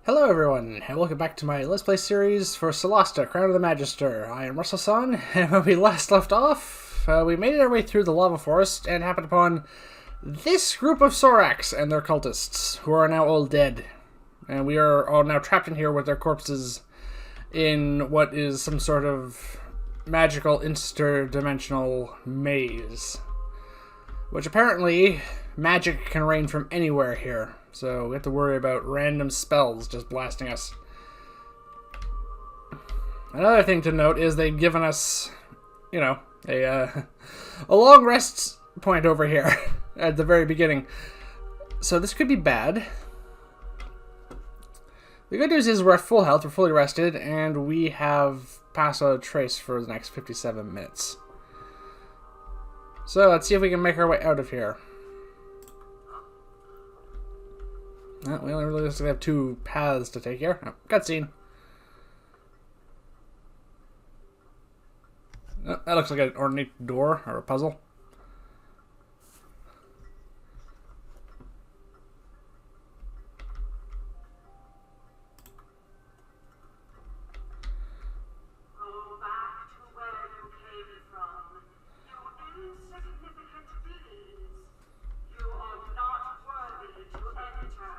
Hello everyone, and welcome back to my Let's Play series for Solasta, Crown of the Magister. I am S.A.N, and when we last left off, we made our way through the lava forest and happened upon this group of Sorax and their cultists, who are now all dead. And we are all now trapped in here with their corpses in what is some sort of magical interdimensional maze. Which apparently, magic can rain from anywhere here. So we have to worry about random spells just blasting us. Another thing to note is they've given us, you know, a long rest point over here at the very beginning. So this could be bad. The good news is we're at full health, we're fully rested, and we have passed out a trace for the next 57 minutes. So let's see if we can make our way out of here. Well, we only really have two paths to take here. Oh, cutscene. Oh, that looks like an ornate door or a puzzle. Go back to where you came from, you insignificant beings. You are not worthy to enter.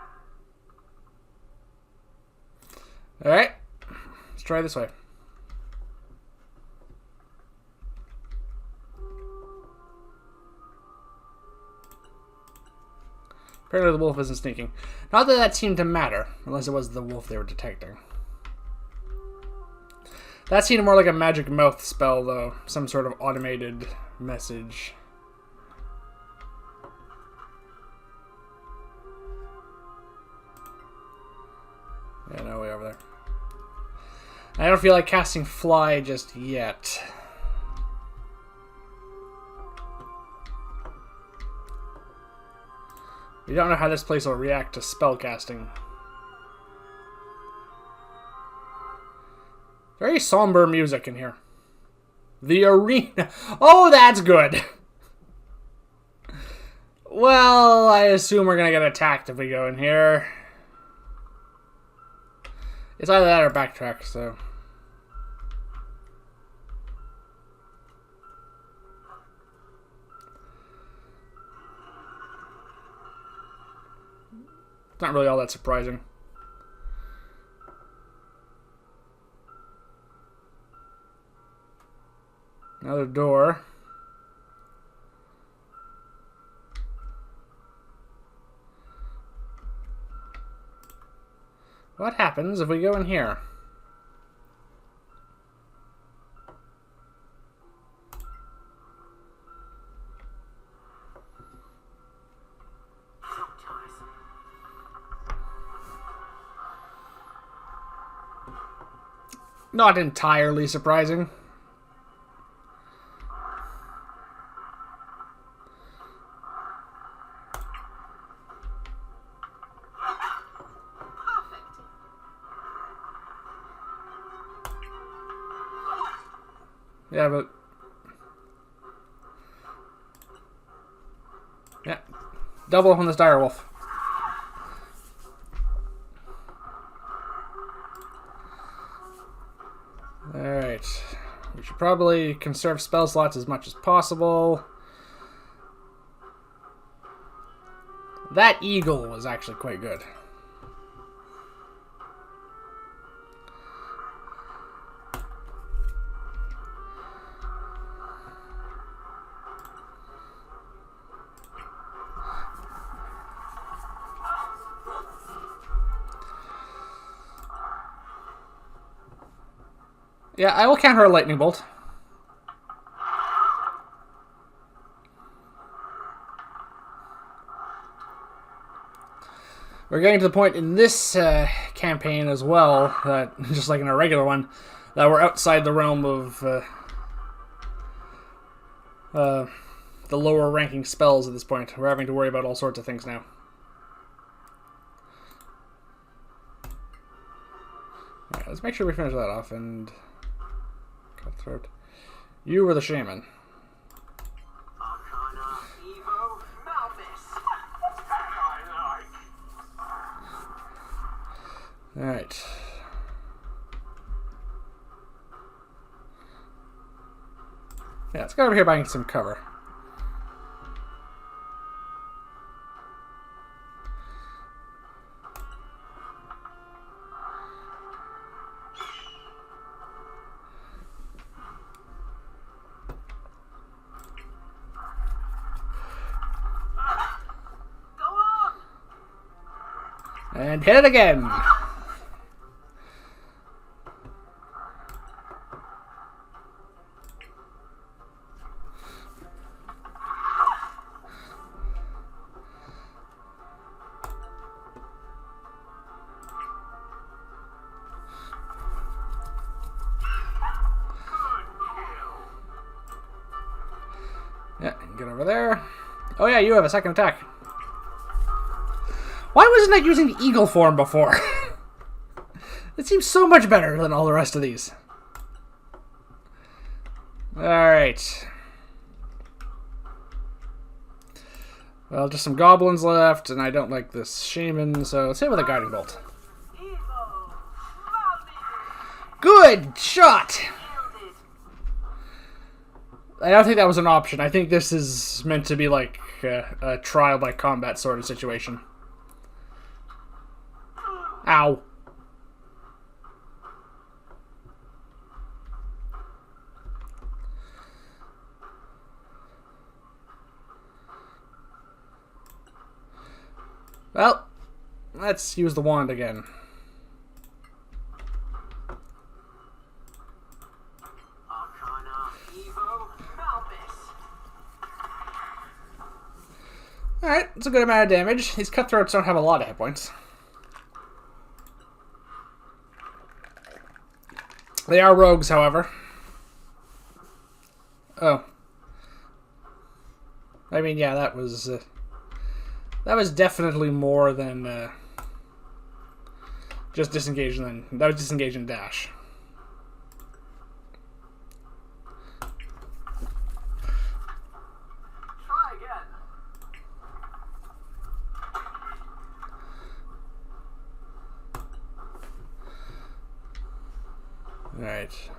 Alright, let's try this way. Apparently the wolf isn't sneaking. Not that that seemed to matter, unless it was the wolf they were detecting. That seemed more like a magic mouth spell, though. Some sort of automated message. Yeah, no way over there. I don't feel like casting fly just yet. We don't know how this place will react to spell casting. Very somber music in here. The arena. Oh, that's good. Well, I assume we're gonna get attacked if we go in here. It's either that or backtrack, so. It's not really all that surprising. Another door. What happens if we go in here? Not entirely surprising. Yeah, but... yeah. Double on this dire wolf. Alright. We should probably conserve spell slots as much as possible. That eagle was actually quite good. Yeah, I will counter a lightning bolt. We're getting to the point in this campaign as well, that just like in a regular one, that we're outside the realm of the lower ranking spells at this point. We're having to worry about all sorts of things now. Alright, let's make sure we finish that off and... Cutthroat. You were the shaman. Alright. Yeah, let's go over here buying some cover. And hit it again. Yeah, get over there. Oh yeah, you have a second attack. Why wasn't I using the eagle form before? It seems so much better than all the rest of these. Alright. Well, just some goblins left, and I don't like this shaman, so let's hit with a guiding bolt. Good shot! I don't think that was an option. I think this is meant to be like a trial by combat sort of situation. Ow. Well, let's use the wand again. Alright, it's a good amount of damage. These cutthroats don't have a lot of hit points. They are rogues, however. Oh. I mean, yeah, that was definitely more than just disengage. That was disengage and dash. Try again. Alright.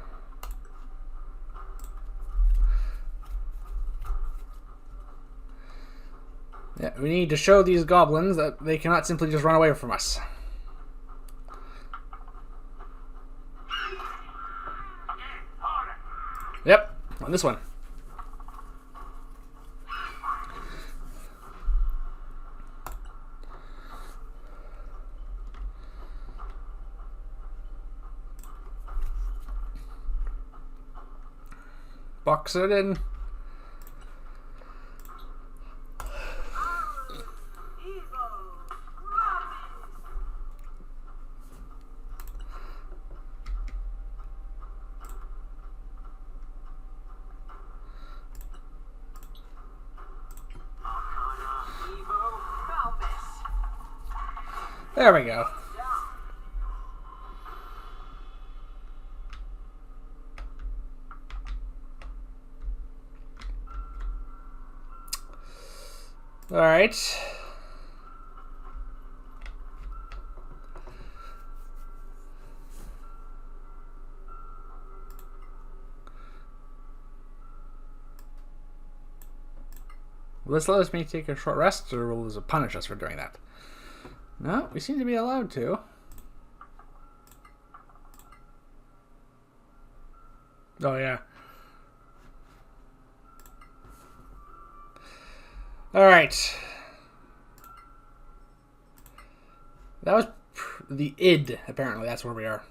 Yeah, we need to show these goblins that they cannot simply just run away from us. Yep, on this one. Box it in. There we go. All right. Will this let me take a short rest, or will this punish us for doing that? No, we seem to be allowed to. Oh, yeah. Alright. That was the id, apparently. That's where we are.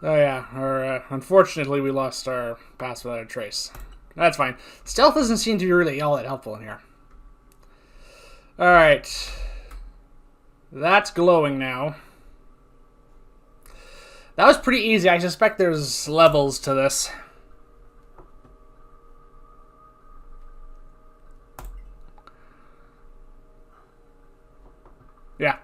Oh, yeah. Unfortunately, we lost our pass without a trace. That's fine. Stealth doesn't seem to be really all that helpful in here. Alright. That's glowing now. That was pretty easy. I suspect there's levels to this. Yeah.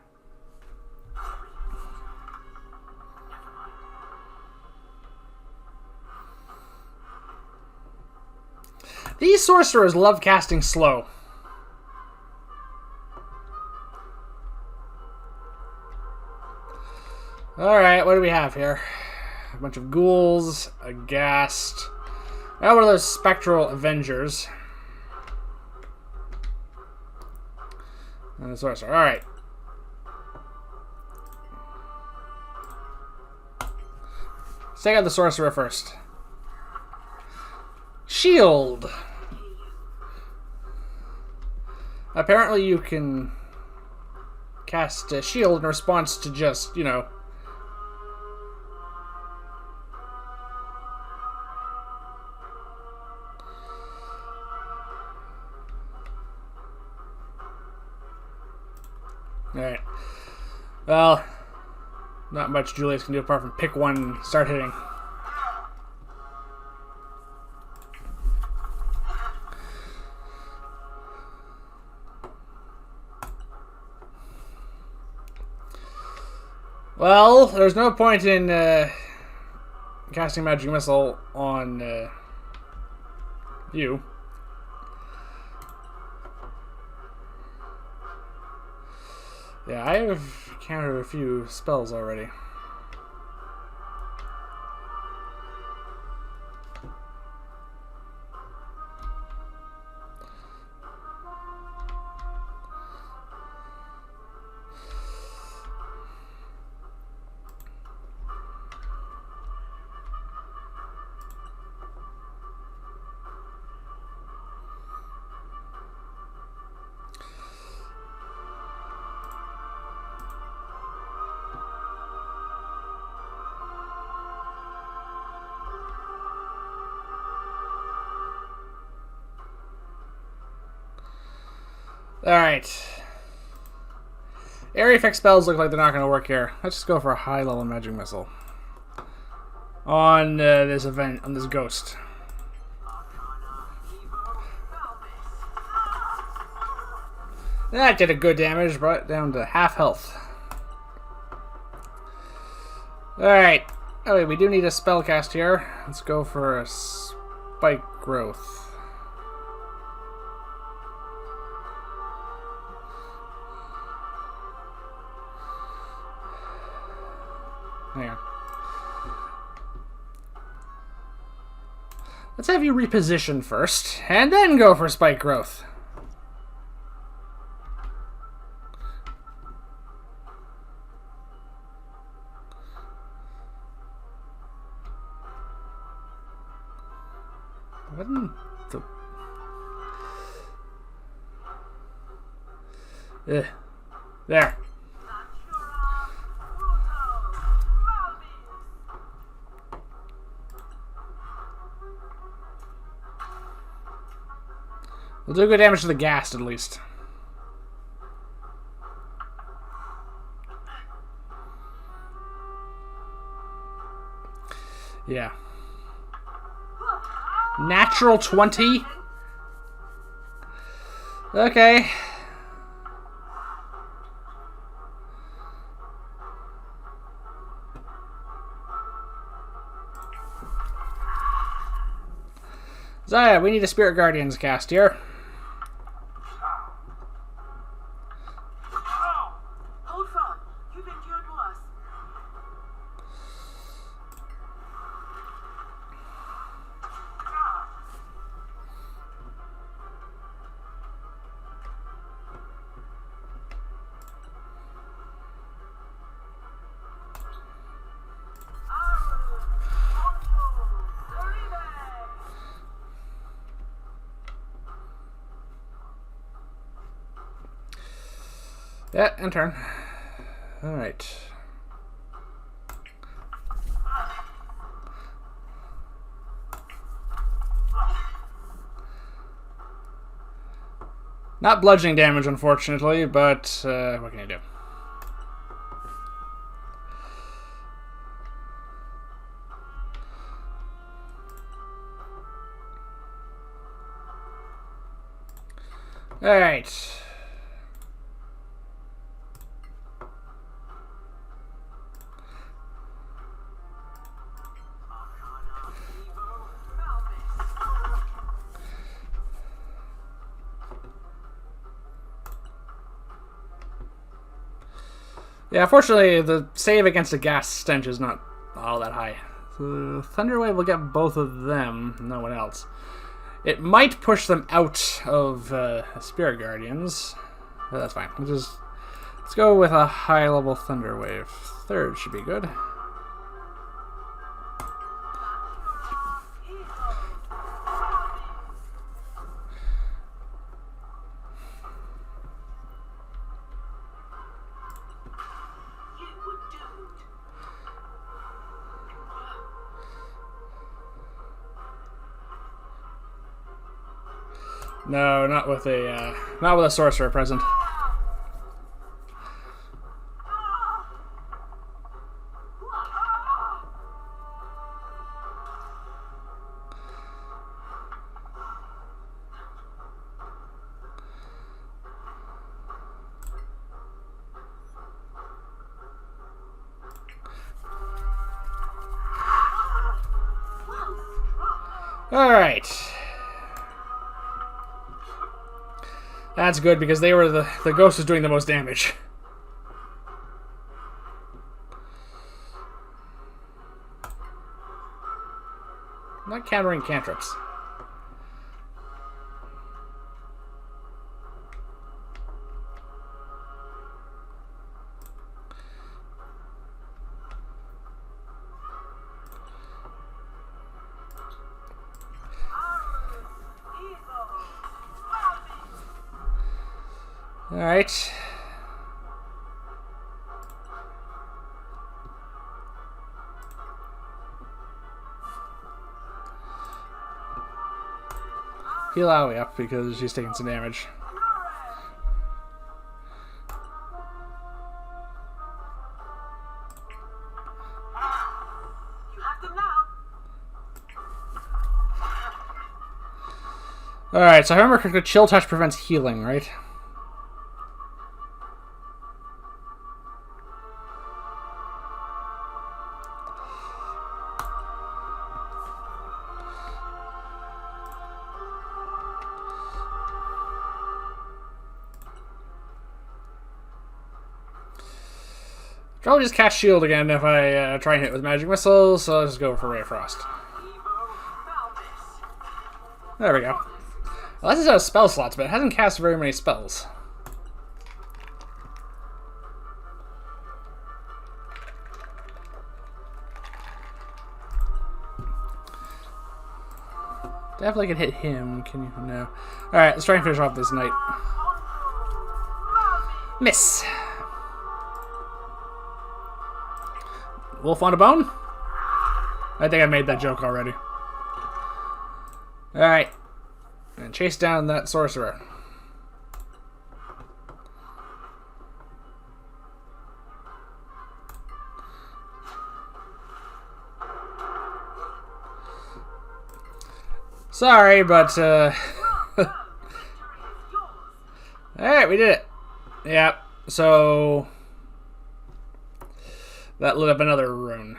These sorcerers love casting slow. Alright, what do we have here? A bunch of ghouls, a ghast. One of those spectral Avengers. And the sorcerer. Alright. Let's take out the sorcerer first. Shield! Apparently you can cast a shield in response to just, you know... Alright. Well, not much Julius can do apart from pick one and start hitting. Well, there's no point in casting Magic Missile on you. Yeah, I have countered a few spells already. Alright. Area effect spells look like they're not going to work here. Let's just go for a high level Magic Missile. On this event, on this ghost. That did a good damage, brought it down to half health. Alright. Oh wait, we do need a spell cast here. Let's go for a Spike Growth. Hang on. Let's have you reposition first, and then go for Spike Growth. What in the... There. We'll do good damage to the ghast, at least. Yeah. Natural 20? Okay. Zaya, we need a Spirit Guardians cast here. Yeah, and turn. Alright. Not bludgeoning damage, unfortunately, but what can I do? Alright. Yeah, fortunately, the save against the gas stench is not all that high. So Thunderwave will get both of them, no one else. It might push them out of Spirit Guardians, but that's fine. Let's go with a high-level Thunderwave. Third should be good. No, not with a sorcerer present. All right. That's good because they were the ghost was doing the most damage. I'm not countering cantrips. All right. Heal Aoi up because she's taking some damage. Alright, so I remember correctly, Chill Touch prevents healing, right? Probably just cast Shield again if I try and hit with Magic Missile, so let's just go for Ray of Frost. There we go. Well, this is out of spell slots, but it hasn't cast very many spells. Definitely can hit him. Can you? No. Alright, let's try and finish off this night. Miss. Wolf on a bone? I think I made that joke already. Alright. And chase down that sorcerer. Sorry, but alright, we did it. Yeah, so that lit up another rune.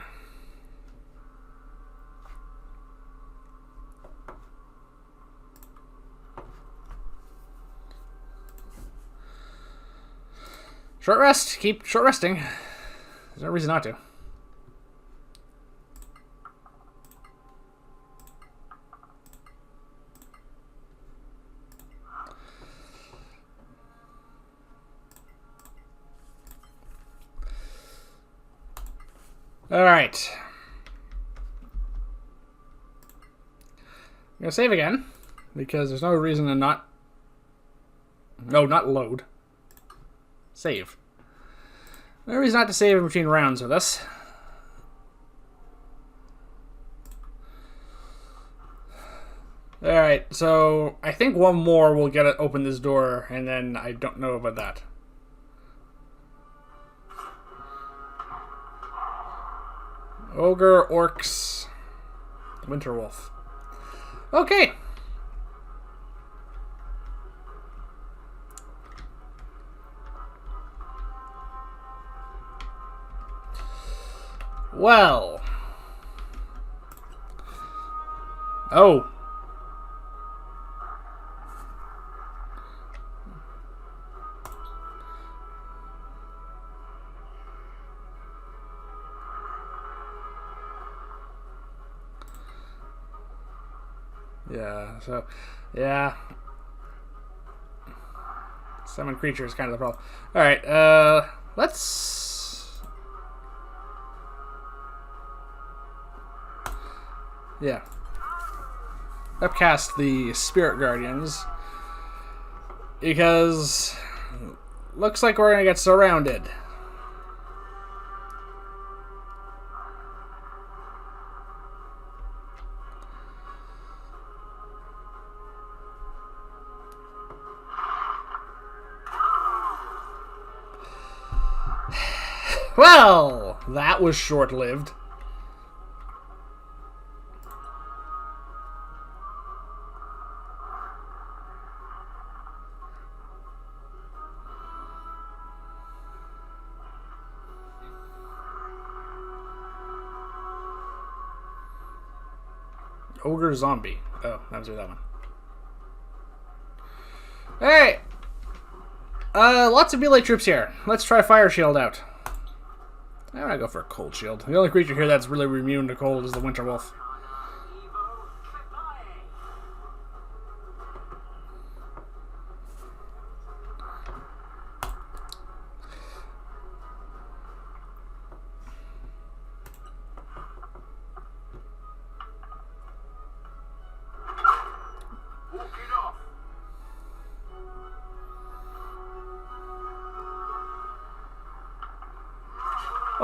Short rest. Keep short resting. There's no reason not to. Alright. I'm going to save again, because there's no reason to not... No, not load. Save. No reason not to save in between rounds with us. Alright, so I think one more will get it open this door, and then I don't know about that. Ogre, Orcs, Winterwolf. Okay. Well. Oh. Yeah, so, yeah. Summon creature is kind of the problem. Alright, let's... Yeah. Upcast the Spirit Guardians. Because... looks like we're gonna get surrounded. Well, that was short-lived. Ogre Zombie. Oh, that was that one. Alright. Lots of melee troops here. Let's try Fire Shield out. I'm gonna go for a Cold Shield. The only creature here that's really immune to cold is the Winter Wolf.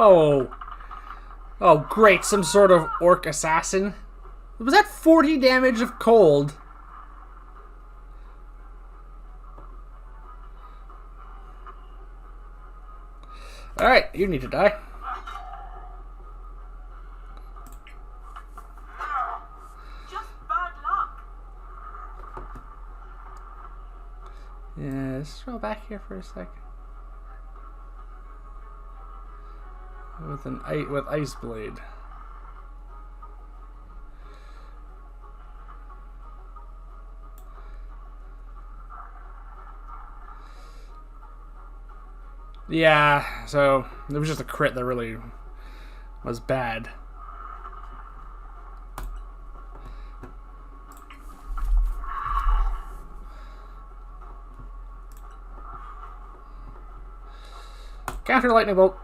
Oh. Oh, great. Some sort of orc assassin. Was that 40 damage of cold? Alright, you need to die. Just bad luck. Yeah, let's go back here for a second. With Ice Blade. Yeah, so it was just a crit that really was bad. Counter lightning bolt.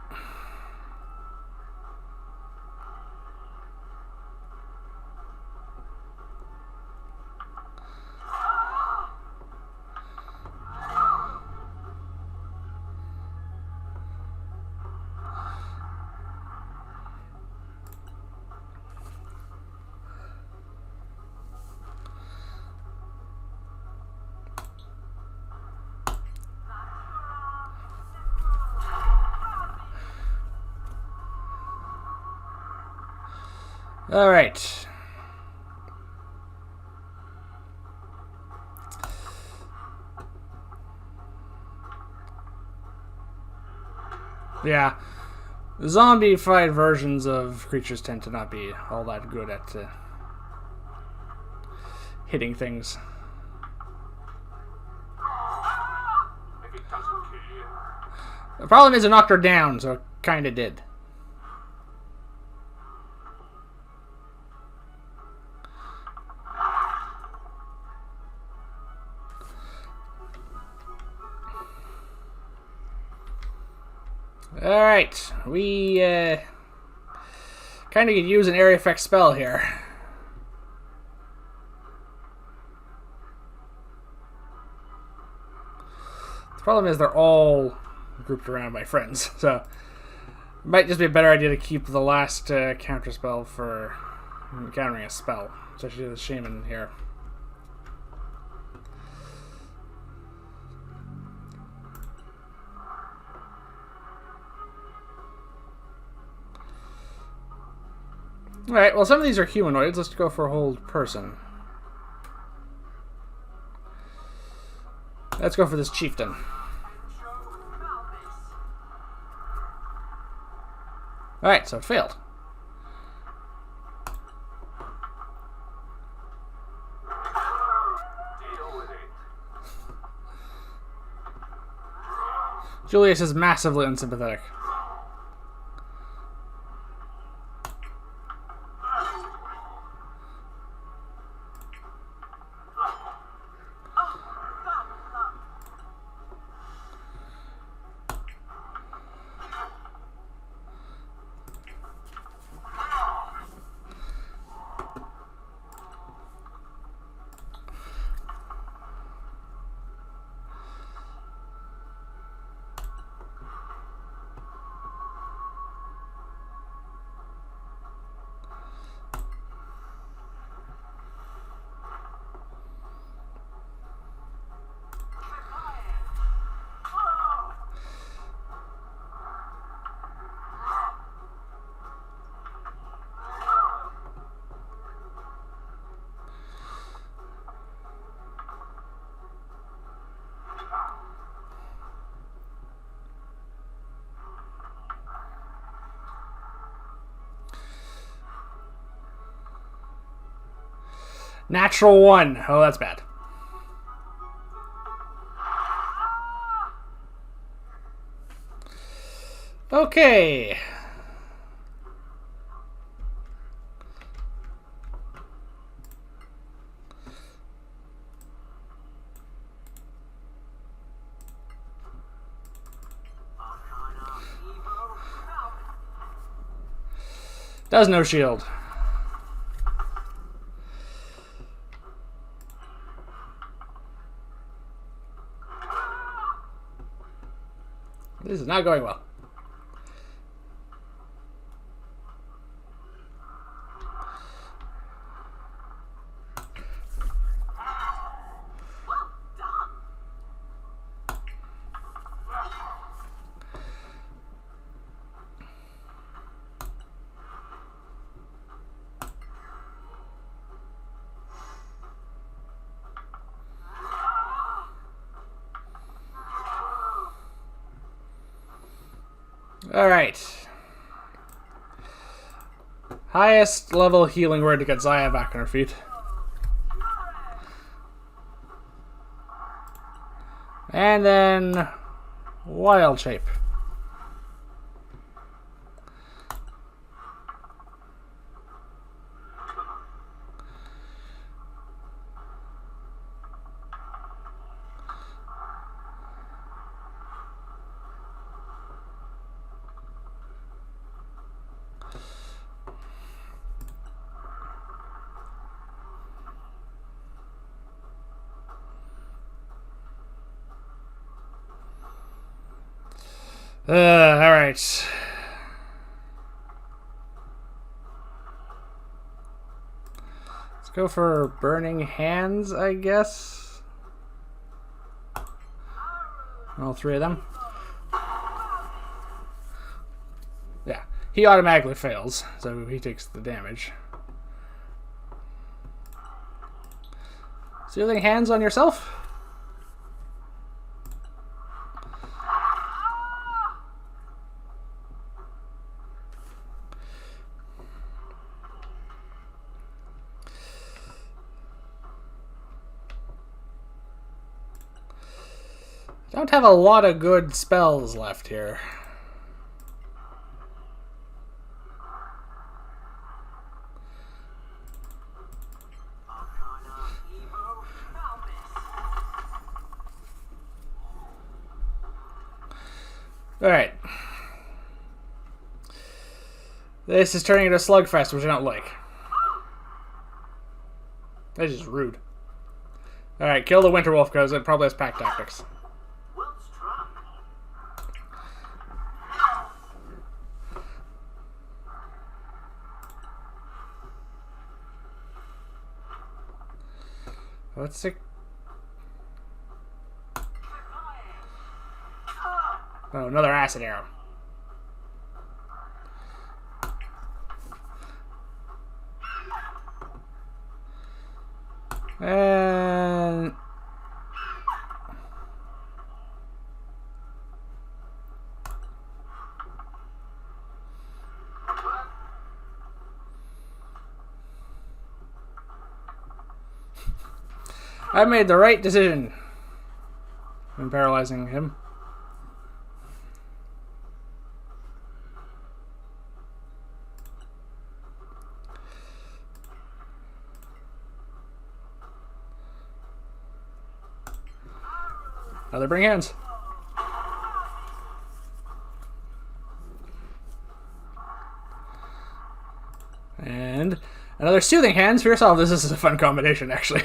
All right. Yeah. Zombie-fied versions of creatures tend to not be all that good at hitting things. If it doesn't kill you. The problem is it knocked her down, so it kind of did. Alright, we kind of could use an area effect spell here. The problem is they're all grouped around my friends, so it might just be a better idea to keep the last counter spell for countering a spell, especially the shaman here. Alright, well some of these are humanoids. Let's go for a whole person. Let's go for this chieftain. Alright, so it failed. Deal with it. Julius is massively unsympathetic. Natural 1. Oh, that's bad. Okay. Does no shield. This is not going well. Alright. Highest level healing word to get Zaya back on her feet. And then Wild Shape. Alright. Let's go for Burning Hands, I guess. All three of them. Yeah, he automatically fails, so he takes the damage. Sealing Hands on yourself? Don't have a lot of good spells left here. Alright. This is turning into a slugfest, which I don't like. That's just rude. Alright, kill the Winter Wolf because it probably has pack tactics. What's it? Oh, another acid arrow. And I made the right decision in paralyzing him. Another Bring Hands. And another Soothing Hands for yourself. This is a fun combination, actually.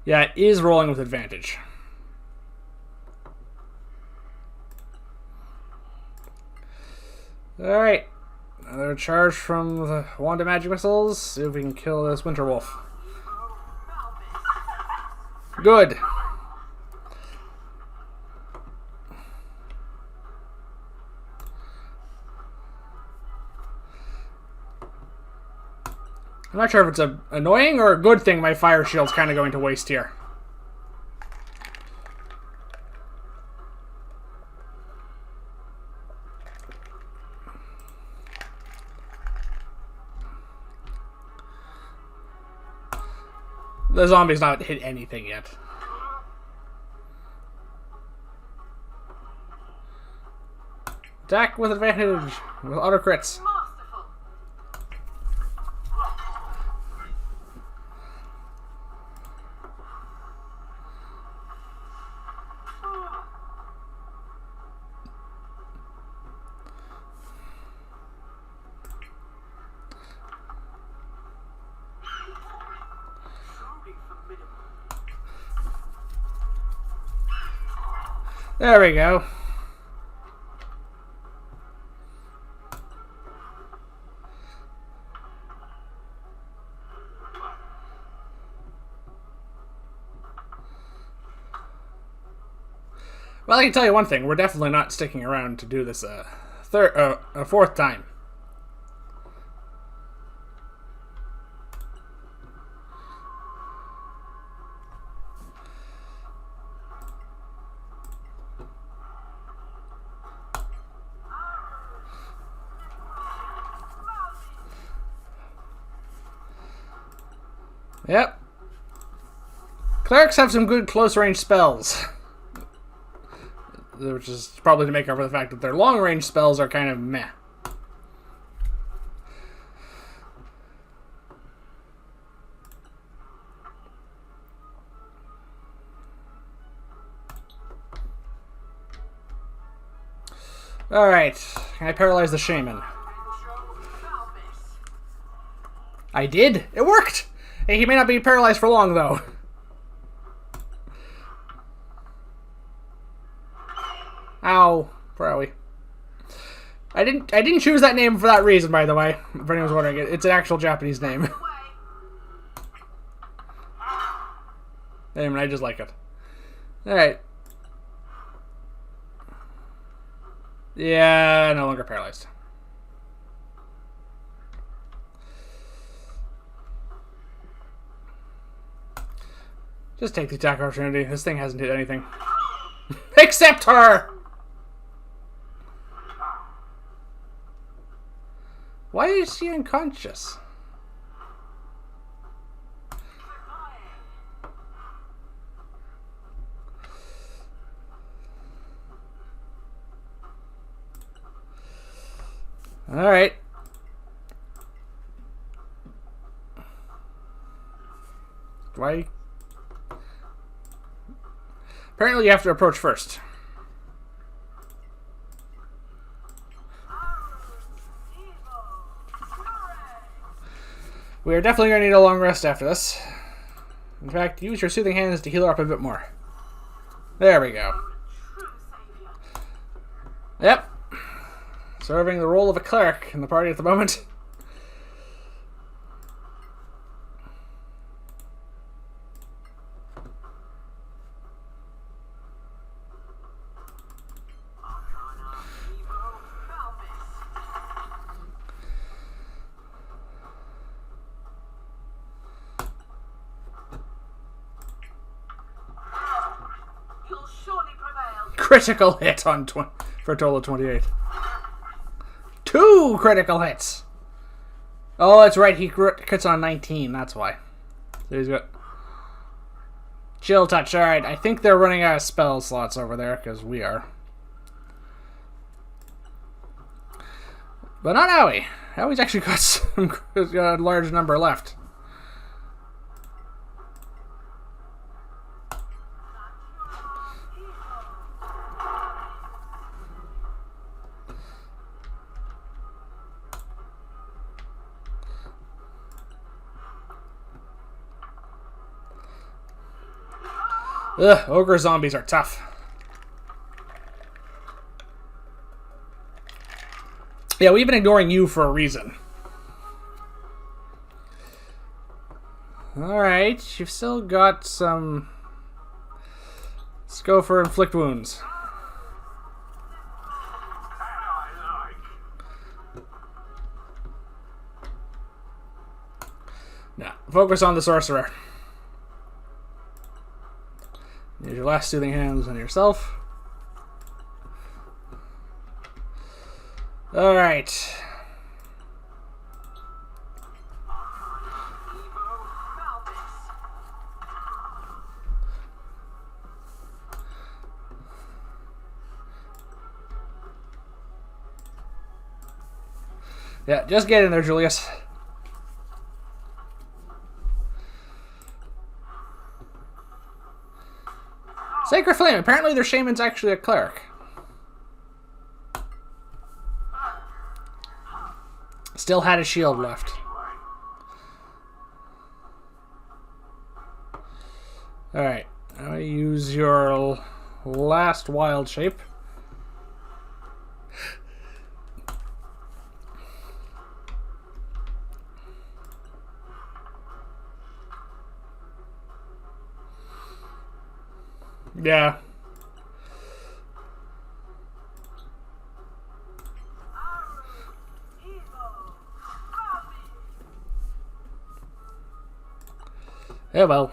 Yeah, it is rolling with advantage. Alright. Another charge from the Wand of Magic Missiles. See if we can kill this Winter Wolf. Good. I'm not sure if it's an annoying or a good thing my fire shield's kind of going to waste here. The zombie's not hit anything yet. Attack with advantage with auto crits. Masterful. Truly formidable. There we go. Well, I can tell you one thing. We're definitely not sticking around to do this a fourth time. Yep. Clerics have some good close-range spells. Which is probably to make up for the fact that their long-range spells are kind of meh. Alright. Can I paralyze the shaman? I did! It worked! Hey, he may not be paralyzed for long, though. Ow. Probably. I didn't choose that name for that reason, by the way. If anyone's wondering, it's an actual Japanese name. Anyway, I just like it. Alright. Yeah, no longer paralyzed. Just take the attack opportunity. This thing hasn't hit anything. Except her! Why is she unconscious? Alright. Why? Apparently you have to approach first. We are definitely going to need a long rest after this. In fact, use your soothing hands to heal her up a bit more. There we go. Yep. Serving the role of a cleric in the party at the moment. Critical hit on for a total of 28. 2 critical hits. Oh, that's right. He crits on 19. That's why. There he's got chill touch. All right. I think they're running out of spell slots over there because we are. But not Howie. Howie's actually got got a large number left. Ugh, ogre zombies are tough. Yeah, we've been ignoring you for a reason. Alright, you've still got some... Let's go for inflict wounds. Now, focus on the sorcerer. Use your last soothing hands on yourself. Alright. Yeah, just get in there, Julius. Sacred Flame. Apparently their shaman's actually a cleric. Still had a shield left. Alright. Now use your last wild shape. Yeah. Yeah, well.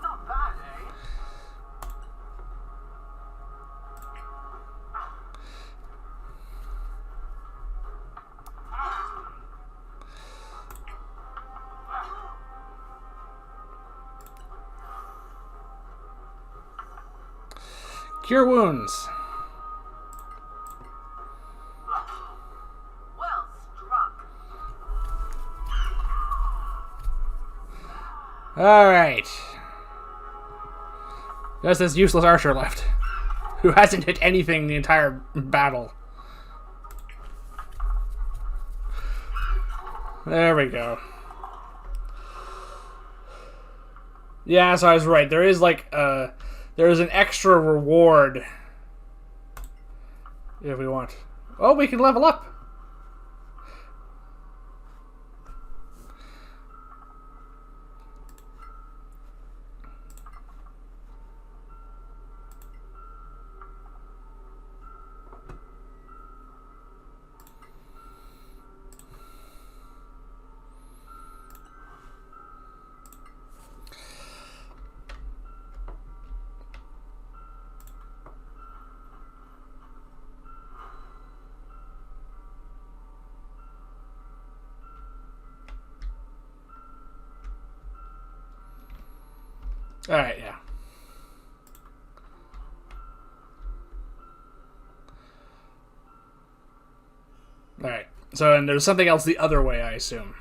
Not bad, eh? Cure wounds. Well struck. Alright. Just this useless archer left. Who hasn't hit anything the entire battle. There we go. Yeah, so I was right. There is like there is an extra reward if we want. Oh, we can level up. Alright, yeah. Alright. So, and there's something else the other way, I assume.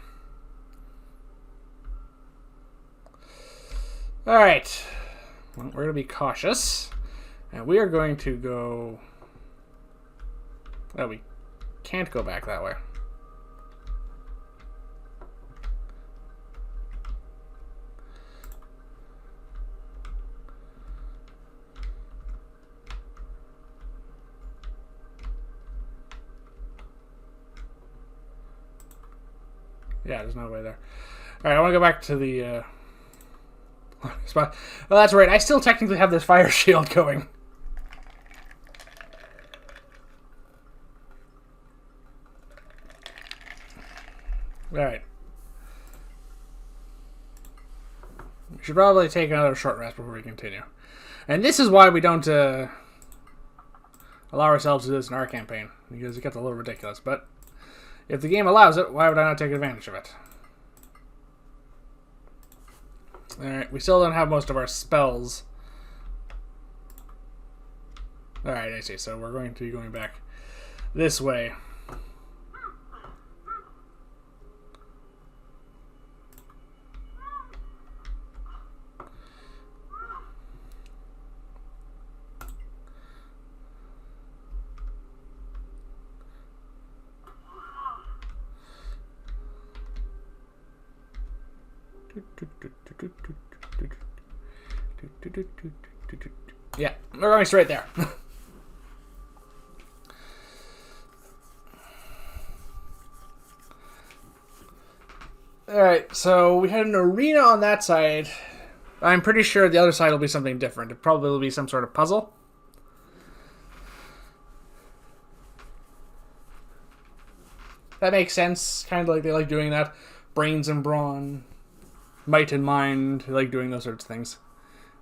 Alright. Well, we're going to be cautious. And we are going to go... Oh, we can't go back that way. Yeah, there's no way there. Alright, I want to go back to the spot. Well, that's right. I still technically have this fire shield going. Alright. We should probably take another short rest before we continue. And this is why we don't allow ourselves to do this in our campaign. Because it gets a little ridiculous. But if the game allows it, why would I not take advantage of it? Alright, we still don't have most of our spells. Alright, I see. So we're going to be going back this way. Yeah, we're going straight there. Alright, so we had an arena on that side. I'm pretty sure the other side will be something different. It probably will be some sort of puzzle. That makes sense. Kind of like they like doing that. Brains and brawn. Might and mind. They like doing those sorts of things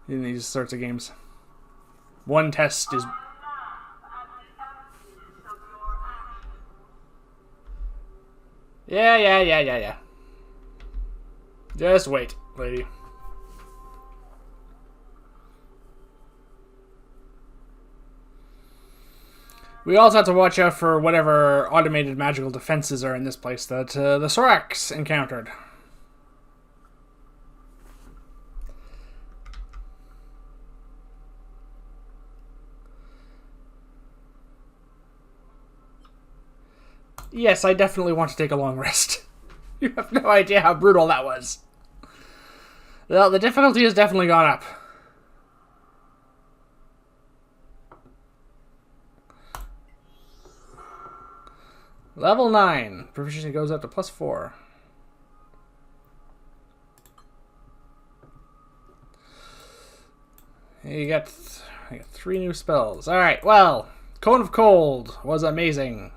in these sorts of games. One test is... Yeah. Just wait, lady. We also have to watch out for whatever automated magical defenses are in this place that the Sorax encountered. Yes, I definitely want to take a long rest. You have no idea how brutal that was. Well, the difficulty has definitely gone up. Level 9. Proficiency goes up to +4. You got 3 new spells. Alright, well, Cone of Cold was amazing.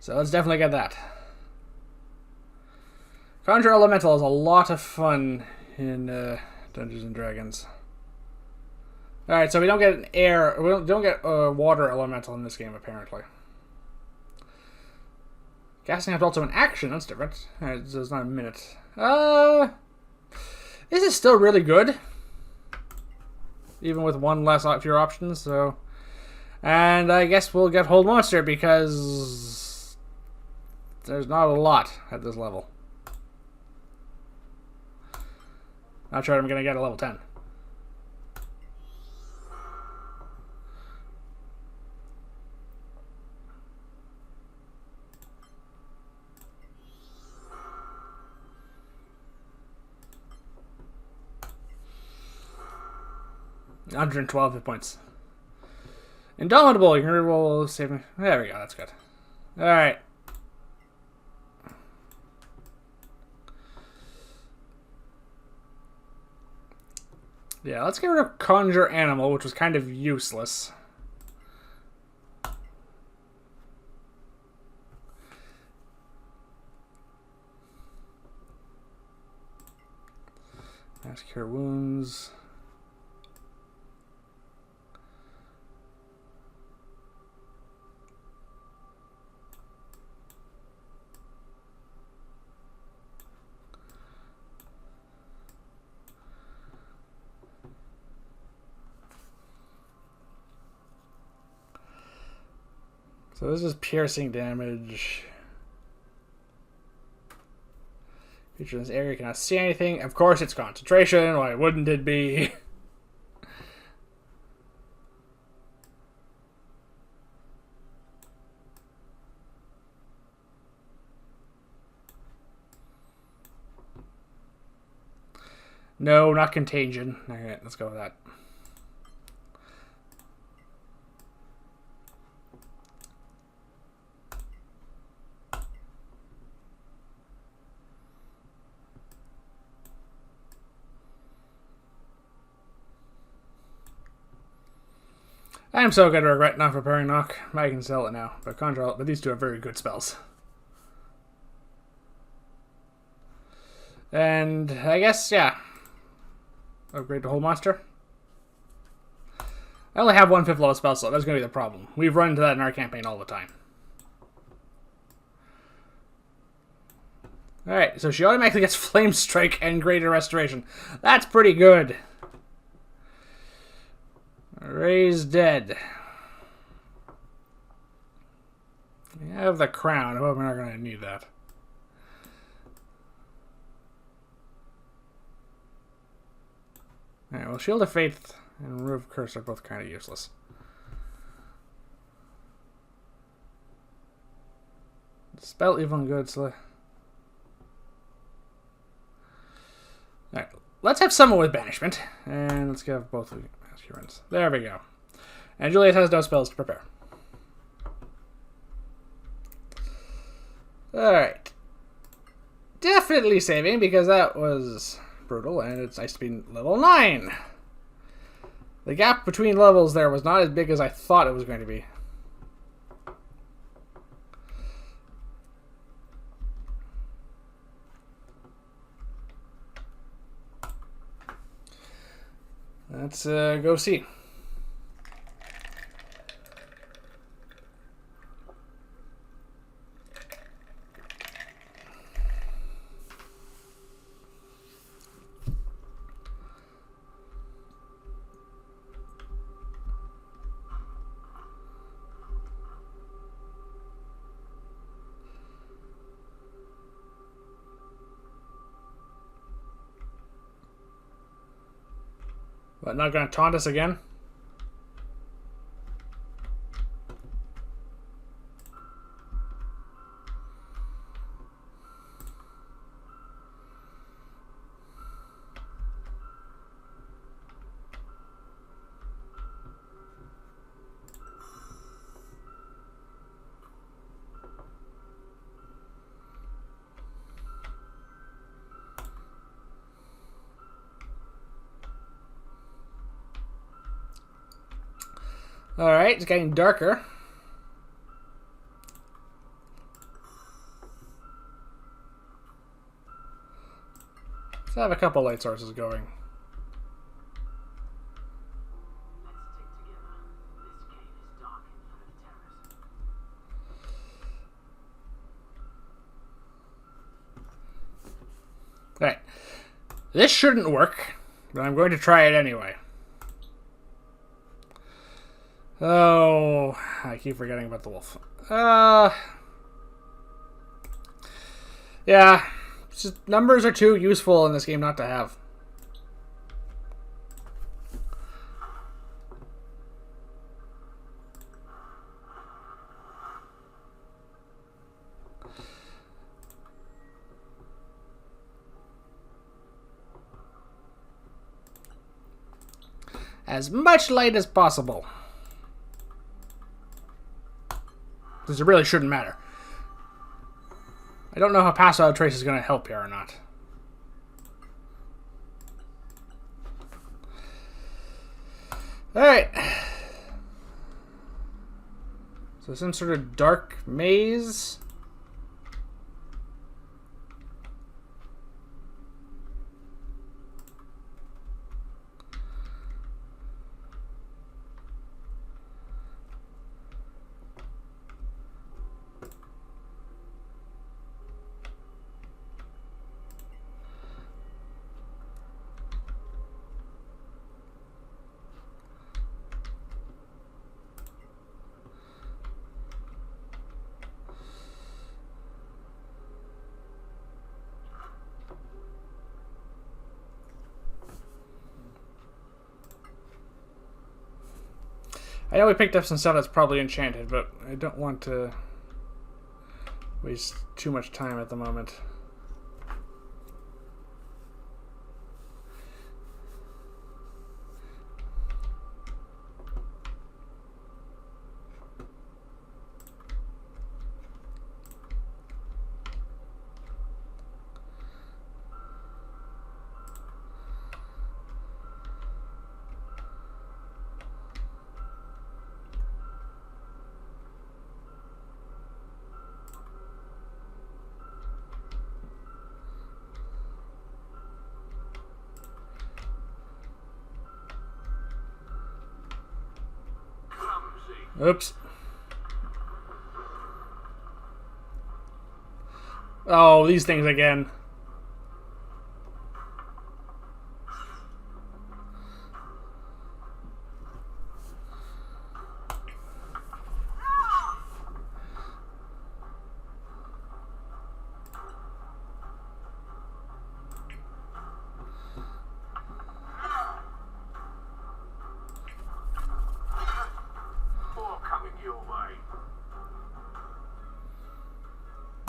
So let's definitely get that. Conjure Elemental is a lot of fun in Dungeons and Dragons. Alright, so we don't get an air, we don't get a water elemental in this game, apparently. Casting out also an action, that's different. Alright, so it's not a minute. This is still really good. Even with one less fewer options, so. And I guess we'll get Hold Monster because there's not a lot at this level. Not sure I'm gonna get a level 10. $112 hit points. Indomitable, you can reroll save me. There we go, that's good. Alright. Yeah, let's get rid of Conjure Animal, which was kind of useless. Mass Cure Wounds. So this is piercing damage. Creature in this area cannot see anything. Of course it's concentration. Why wouldn't it be? No, not contagion. Alright, let's go with that. I am so going to regret not preparing Knock. I can sell it now, but Conjure, but these two are very good spells. And I guess, yeah. Upgrade to Hold Monster. I only have 1/5 level spell slot. That's going to be the problem. We've run into that in our campaign all the time. Alright, so she automatically gets Flame Strike and Greater Restoration. That's pretty good. Raise Dead. We have the crown. I hope we're not going to need that. Alright, well, Shield of Faith and Remove Curse are both kind of useless. Spell Evil and Good, so. Alright, let's have someone with Banishment. And let's give both of you. There we go. And Juliet has no spells to prepare. Alright. Definitely saving because that was brutal and it's nice to be level 9. The gap between levels there was not as big as I thought it was going to be. Let's go see. But not gonna taunt us again. Alright, it's getting darker. Let's have a couple light sources going. Let's stick together. This cave is dark and full of terrors. Alright. This shouldn't work, but I'm going to try it anyway. Oh, I keep forgetting about the wolf. Yeah, it's just, numbers are too useful in this game not to have. As much light as possible. Because it really shouldn't matter. I don't know how Pass Without Trace is going to help here or not. Alright. So some sort of dark maze. I know we picked up some stuff that's probably enchanted, but I don't want to waste too much time at the moment. Oops. Oh, these things again.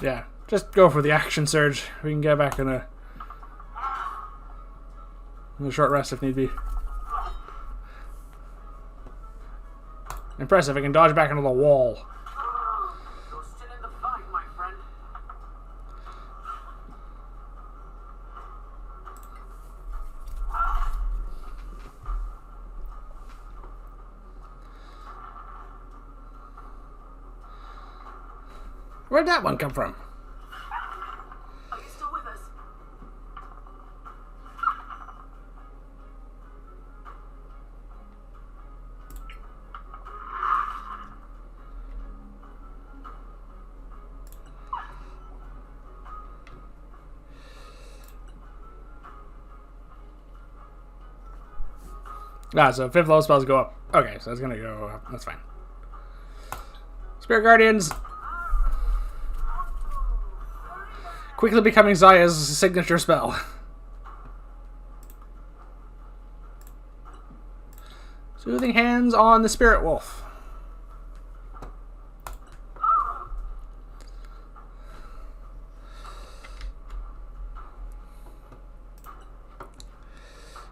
Yeah, just go for the action surge. We can get back in a short rest if need be. Impressive, I can dodge back into the wall. You're still in the fight, my friend. Where'd that one come from? Are you still with us? Ah, so 5th level spells go up. Okay, so it's gonna go up. That's fine. Spirit Guardians. Quickly becoming Zaya's signature spell. Soothing hands on the spirit wolf.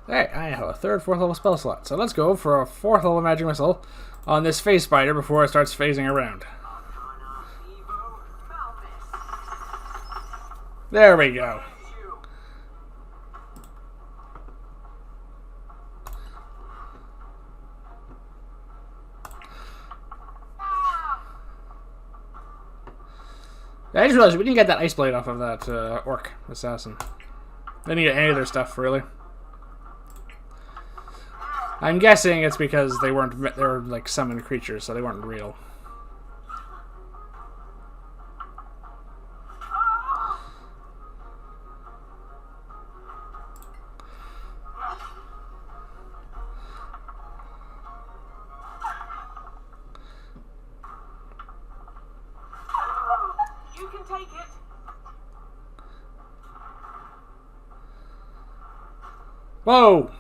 Alright, I have a third, fourth level spell slot. So let's go for a fourth level magic missile on this phase spider before it starts phasing around. There we go. I just realized we didn't get that ice blade off of that orc assassin. They didn't get any of their stuff, really. I'm guessing it's because they were like summoned creatures, so they weren't real. You can take it. Whoa!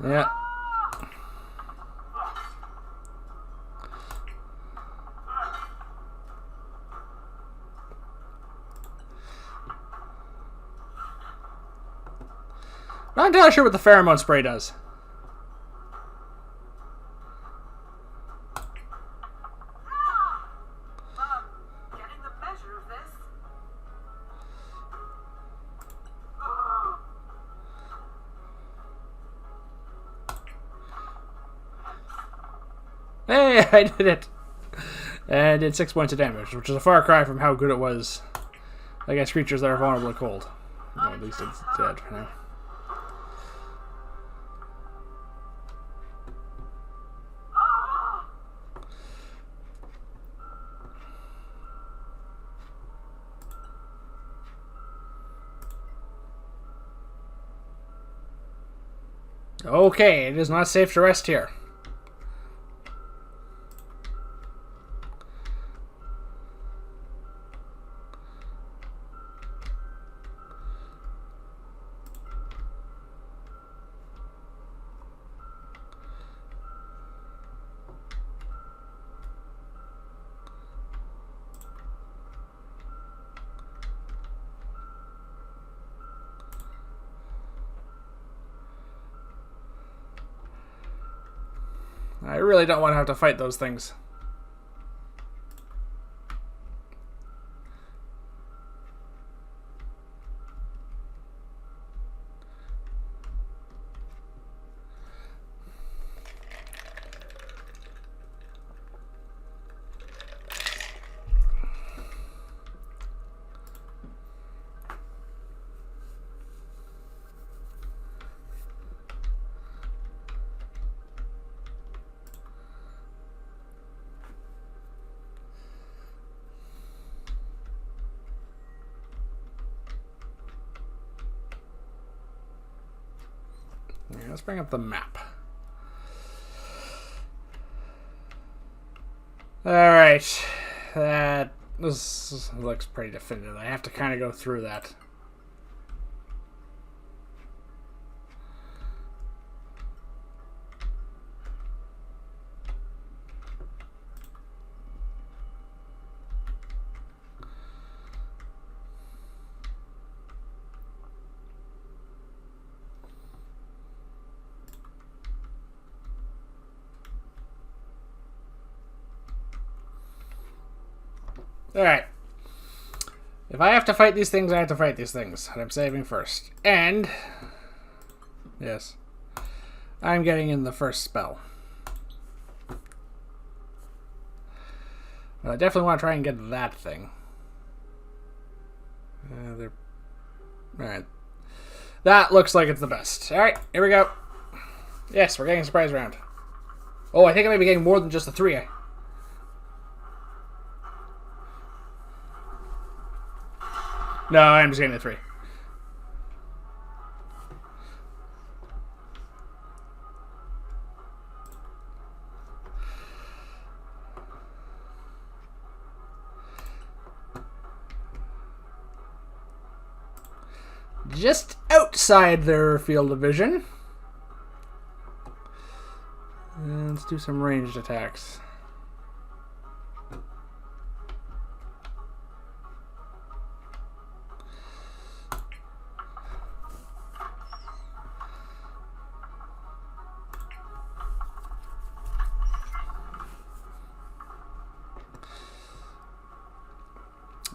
Yeah. Not entirely sure what the pheromone spray does. Getting the measure of this. Hey, I did it! And I did 6 points of damage, which is a far cry from how good it was against creatures that are vulnerable to cold. Well, at least it's dead for now. Okay, it is not safe to rest here. I really don't want to have to fight those things. Yeah, let's bring up the map. Alright. This looks pretty definitive. I have to kind of go through that. Alright. If I have to fight these things, I have to fight these things. And I'm saving first. And... yes. I'm getting in the first spell. But I definitely want to try and get that thing. They're... Alright. That looks like it's the best. Alright, here we go. Yes, we're getting a surprise round. Oh, I think I may be getting more than just the 3. No, I'm just getting the 3. Just outside their field of vision. And let's do some ranged attacks.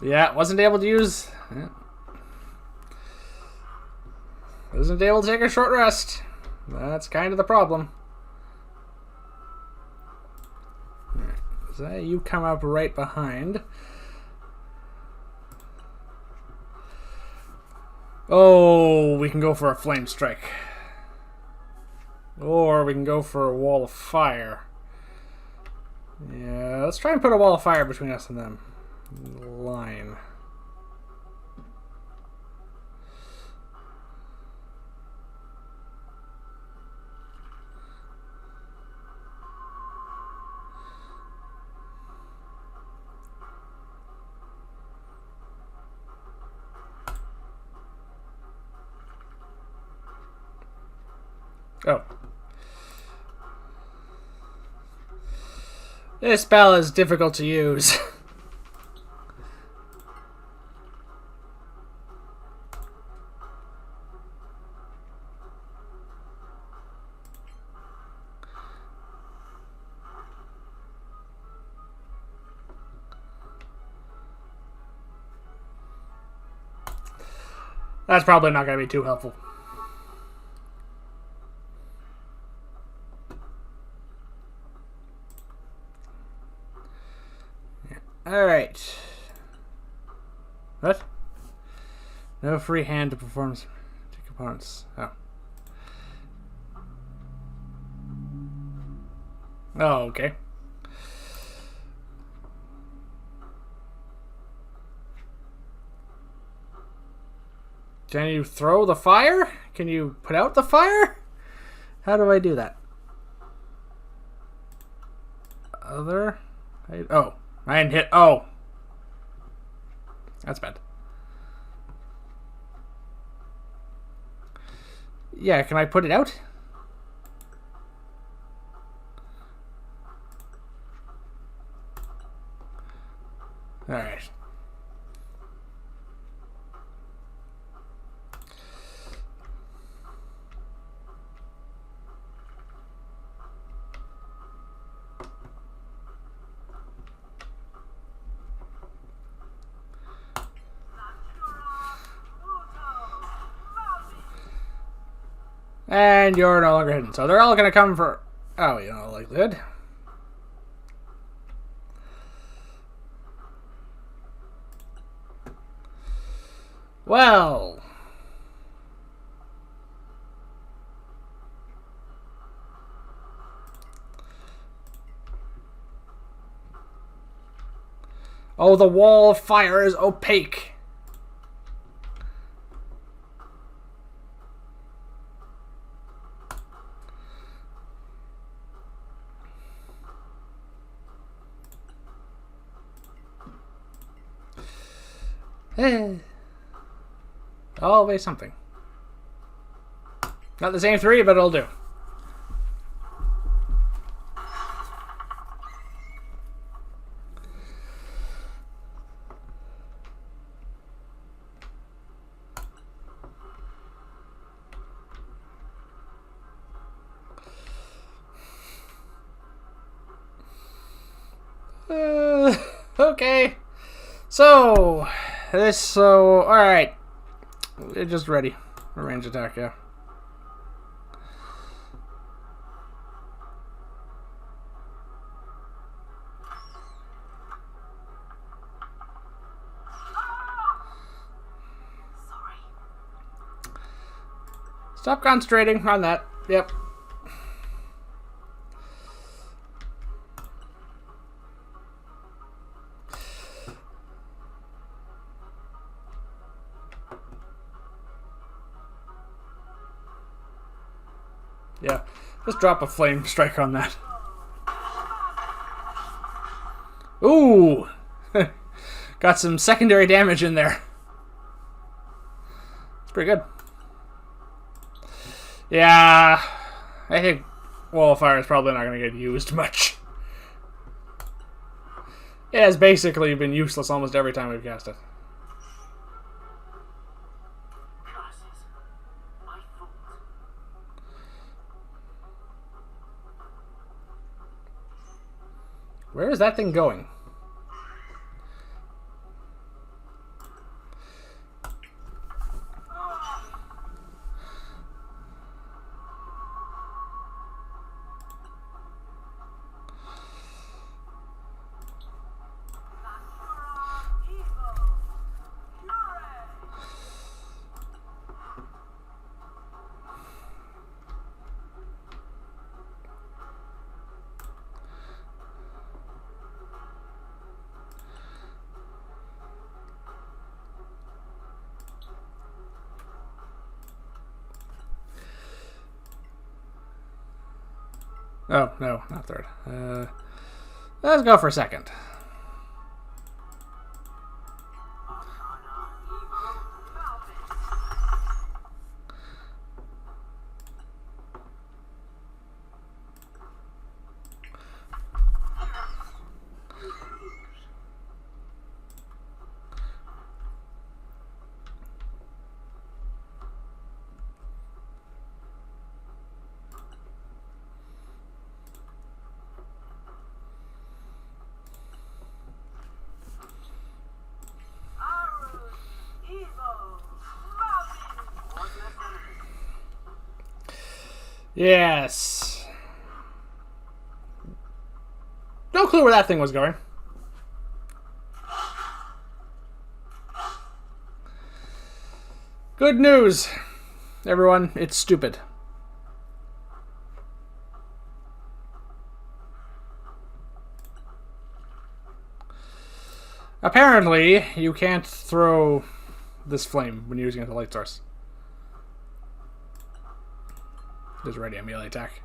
Yeah, wasn't able to use... Yeah. Wasn't able to take a short rest. That's kind of the problem. Right. So you come up right behind. Oh, we can go for a flame strike. Or we can go for a wall of fire. Yeah, let's try and put a wall of fire between us and them. Line. Oh. This spell is difficult to use. That's probably not going to be too helpful. Alright. What? No free hand to perform to components. Oh. Oh, okay. Can you throw the fire? Can you put out the fire? How do I do that? Other? Oh. I didn't hit. Oh. That's bad. Yeah, can I put it out? Alright. And you're no longer hidden. So they're all going to come for... Oh, you know, likelihood. Well... Oh, the wall of fire is opaque. Always something. Not the same 3, but it'll do. Okay. So, alright. It's just ready. A range attack, yeah. Stop concentrating on that. Yep. Yeah, just drop a flame strike on that. Ooh! Got some secondary damage in there. It's pretty good. Yeah, I think Wall of Fire is probably not going to get used much. It has basically been useless almost every time we've cast it. Where is that thing going? Oh, no, not third. Let's go for second. Yes. No clue where that thing was going. Good news, everyone. It's stupid. Apparently, you can't throw this flame when you're using it as a light source. There's already a melee attack.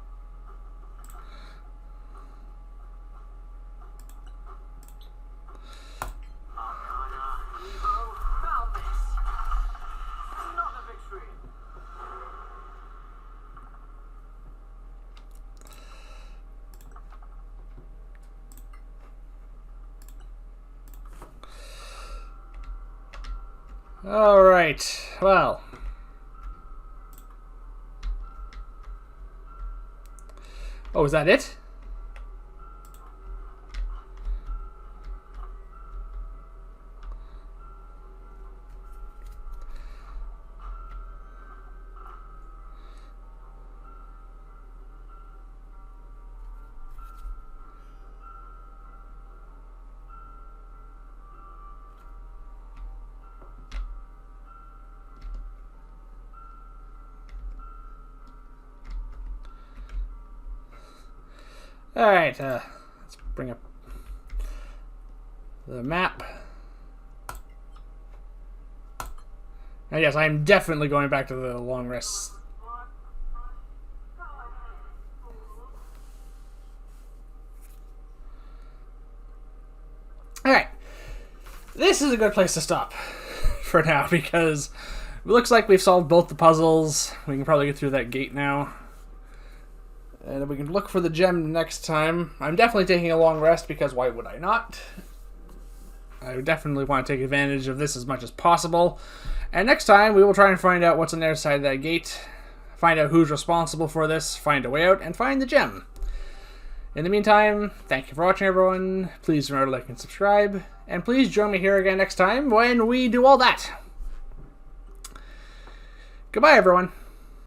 All right. Well. Oh, is that it? Alright, let's bring up the map. And yes, I'm definitely going back to the long rests. Alright, this is a good place to stop for now because it looks like we've solved both the puzzles. We can probably get through that gate now. And we can look for the gem next time. I'm definitely taking a long rest because why would I not? I would definitely want to take advantage of this as much as possible. And next time we will try and find out what's on the other side of that gate. Find out who's responsible for this. Find a way out and find the gem. In the meantime, thank you for watching everyone. Please remember to like and subscribe. And please join me here again next time when we do all that. Goodbye everyone.